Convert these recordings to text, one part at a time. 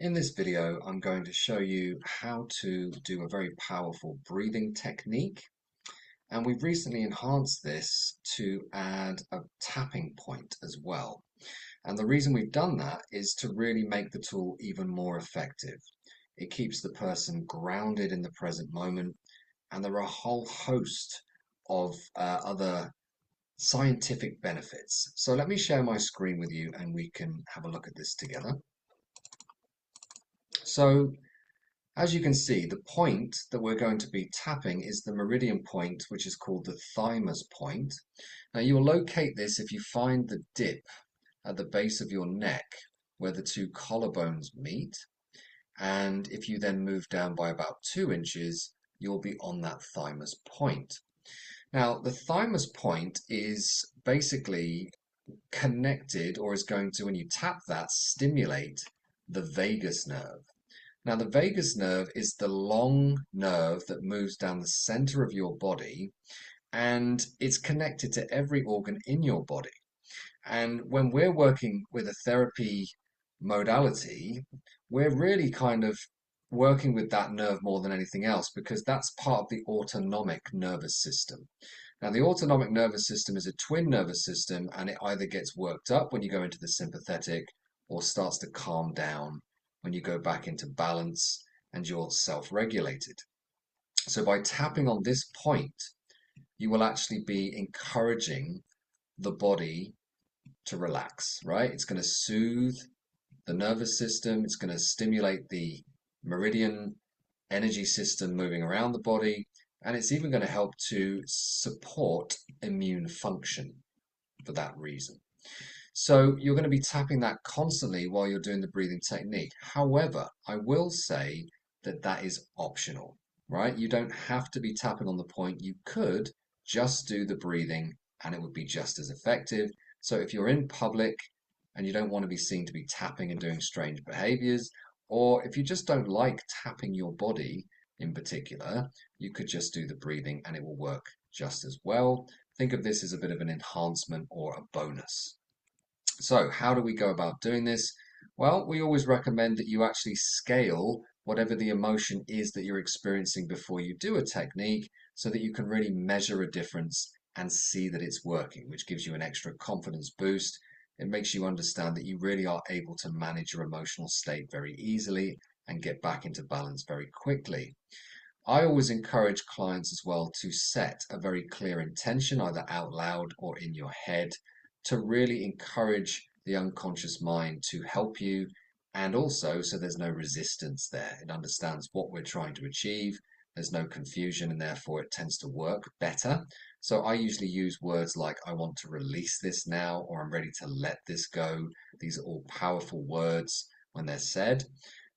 In this video, I'm going to show you how to do a very powerful breathing technique. And we've recently enhanced this to add a tapping point as well. And the reason we've done that is to really make the tool even more effective. It keeps the person grounded in the present moment. And there are a whole host of other scientific benefits. So let me share my screen with you and we can have a look at this together. So as you can see, the point that we're going to be tapping is the meridian point, which is called the thymus point. Now you'll locate this if you find the dip at the base of your neck where the two collarbones meet. And if you then move down by about 2 inches, you'll be on that thymus point. Now, the thymus point is basically connected, or is going to, when you tap that, stimulate the vagus nerve. Now, the vagus nerve is the long nerve that moves down the center of your body, and it's connected to every organ in your body. And when we're working with a therapy modality, we're really kind of working with that nerve more than anything else because that's part of the autonomic nervous system. Now, the autonomic nervous system is a twin nervous system, and it either gets worked up when you go into the sympathetic or starts to calm down when you go back into balance and you're self-regulated. So by tapping on this point, you will actually be encouraging the body to relax, right? It's going to soothe the nervous system. It's going to stimulate the meridian energy system moving around the body. And it's even going to help to support immune function for that reason. So you're going to be tapping that constantly while you're doing the breathing technique. However, I will say that that is optional, right? You don't have to be tapping on the point. You could just do the breathing and it would be just as effective. So if you're in public and you don't want to be seen to be tapping and doing strange behaviors, or if you just don't like tapping your body in particular, you could just do the breathing and it will work just as well. Think of this as a bit of an enhancement or a bonus. So how do we go about doing this? Well, we always recommend that you actually scale whatever the emotion is that you're experiencing before you do a technique so that you can really measure a difference and see that it's working, which gives you an extra confidence boost. It makes you understand that you really are able to manage your emotional state very easily and get back into balance very quickly. I always encourage clients as well to set a very clear intention, either out loud or in your head, to really encourage the unconscious mind to help you, and also so there's no resistance there. It understands what we're trying to achieve. There's no confusion, and therefore it tends to work better. So I usually use words like, I want to release this now, or I'm ready to let this go. These are all powerful words when they're said.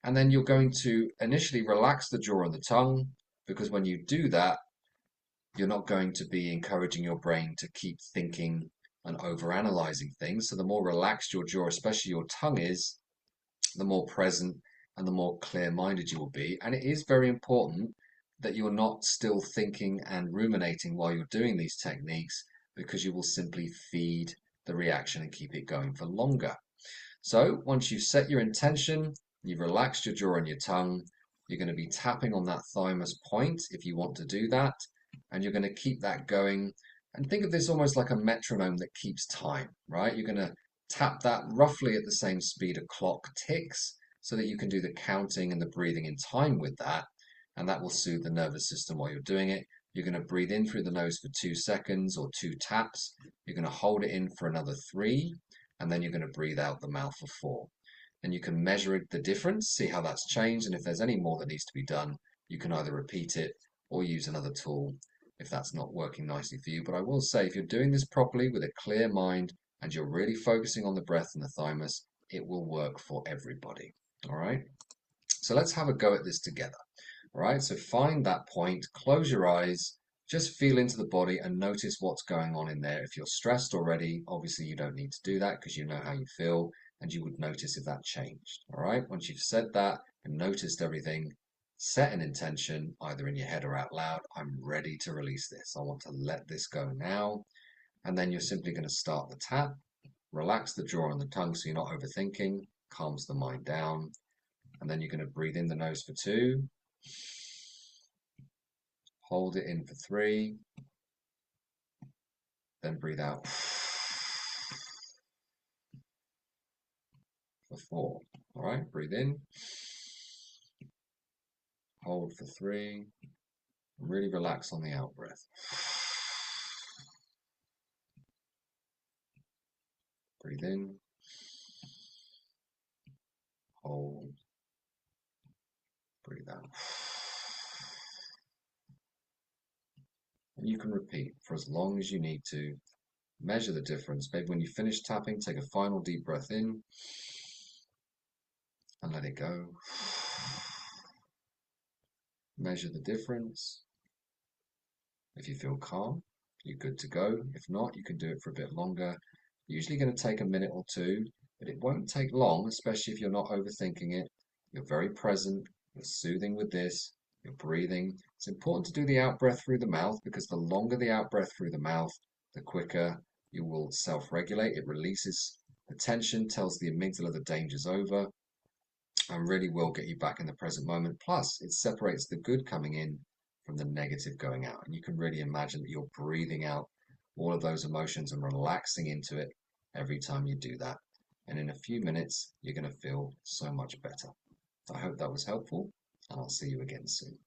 And then you're going to initially relax the jaw and the tongue, because when you do that, you're not going to be encouraging your brain to keep thinking and overanalyzing things. So the more relaxed your jaw, especially your tongue is, the more present and the more clear-minded you will be. And it is very important that you're not still thinking and ruminating while you're doing these techniques, because you will simply feed the reaction and keep it going for longer. So once you've set your intention, you've relaxed your jaw and your tongue, you're going to be tapping on that thymus point if you want to do that, and you're going to keep that going. And think of this almost like a metronome that keeps time, right? You're going to tap that roughly at the same speed a clock ticks so that you can do the counting and the breathing in time with that. And that will soothe the nervous system while you're doing it. You're going to breathe in through the nose for 2 seconds or 2 taps. You're going to hold it in for another 3, and then you're going to breathe out the mouth for 4. And you can measure the difference, see how that's changed. And if there's any more that needs to be done, you can either repeat it or use another tool if that's not working nicely for you. But I will say, if you're doing this properly with a clear mind and you're really focusing on the breath and the thymus, it will work for everybody. All right. So let's have a go at this together. All right. So find that point, close your eyes, just feel into the body and notice what's going on in there. If you're stressed already, obviously you don't need to do that because you know how you feel and you would notice if that changed. All right. Once you've said that and noticed everything, set an intention either in your head or out loud. I'm ready to release this. I want to let this go now. And then you're simply going to start the tap. Relax the jaw and the tongue so you're not overthinking. Calms the mind down. And then you're going to breathe in the nose for 2, hold it in for 3, then breathe out for 4. All right, breathe in, hold for 3, really relax on the out breath. Breathe in, hold, breathe out. And you can repeat for as long as you need to. Measure the difference. Maybe when you finish tapping, take a final deep breath in and let it go. Measure the difference. If you feel calm, you're good to go. If not, you can do it for a bit longer. Usually going to take a minute or two, but it won't take long, especially if you're not overthinking it. You're very present. You're soothing with this. You're breathing. It's important to do the out breath through the mouth because the longer the out breath through the mouth, the quicker you will self-regulate. It releases the tension, tells the amygdala the danger's over, and really will get you back in the present moment. Plus, it separates the good coming in from the negative going out. And you can really imagine that you're breathing out all of those emotions and relaxing into it every time you do that. And in a few minutes, you're going to feel so much better. I hope that was helpful, and I'll see you again soon.